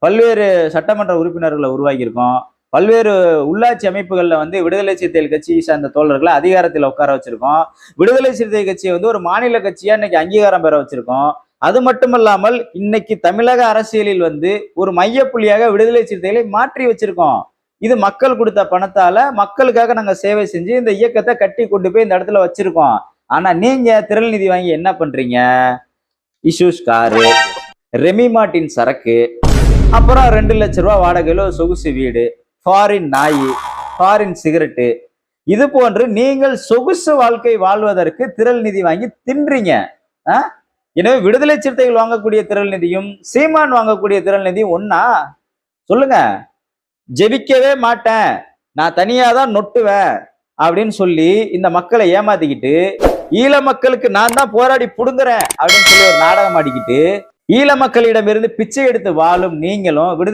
பல்வேறு சட்டமன்ற உறுப்பினர்களை உருவாக்கியிருக்கோம். பல்வேறு உள்ளாட்சி அமைப்புகள்ல வந்து விடுதலை சிறுத்தைகள் கட்சியை சார்ந்த தோழர்களை அதிகாரத்தில் உட்கார வச்சிருக்கோம். விடுதலை சிறுத்தை கட்சியை வந்து ஒரு மாநில கட்சியா இன்னைக்கு அங்கீகாரம் பெற வச்சிருக்கோம். அது மட்டுமல்லாமல் இன்னைக்கு தமிழக அரசியலில் வந்து ஒரு மையப்புள்ளியாக விடுதலை சிறுத்தைகளை மாற்றி வச்சிருக்கோம். இது மக்கள் கொடுத்த பணத்தால மக்களுக்காக நாங்க சேவை செஞ்சு இந்த இயக்கத்தை கட்டி கொண்டு போய் இந்த இடத்துல வச்சிருக்கோம். ஆனா நீங்க திரள் நிதி வாங்கி என்ன பண்றீங்க? இஷ்யூஸ் காரு, ரெமி மார்ட்டின் சரக்கு, அப்புறம் 2 லட்சம் ரூபாய் வாடகையில சொகுசு வீடு, ஃபாரின் நாய், ஃபாரின் சிகரெட்டு, இது போன்று நீங்கள் சொகுசு வாழ்க்கை வாழ்வதற்கு திரள் நிதி வாங்கி தின்றீங்க. எனவே விடுதலை சிறுத்தைகள் வாங்கக்கூடிய திரள் நிதியும் சீமான் வாங்கக்கூடிய திரள் நிதியும் ஒன்னா? சொல்லுங்க. ஜெபிக்கவே மாட்டேன், நான் தனியா தான் நொட்டுவேன் அப்படின்னு சொல்லி இந்த மக்களை ஏமாத்திக்கிட்டு ஈழ மக்களுக்கு நான் தான் போராடி புடுங்குறேன் அப்படின்னு சொல்லி ஒரு நாடகம் ஆடிக்கிட்டு ஈழ மக்களிடமிருந்து பிச்சை எடுத்து வாழும் நீங்களும் விடுதலை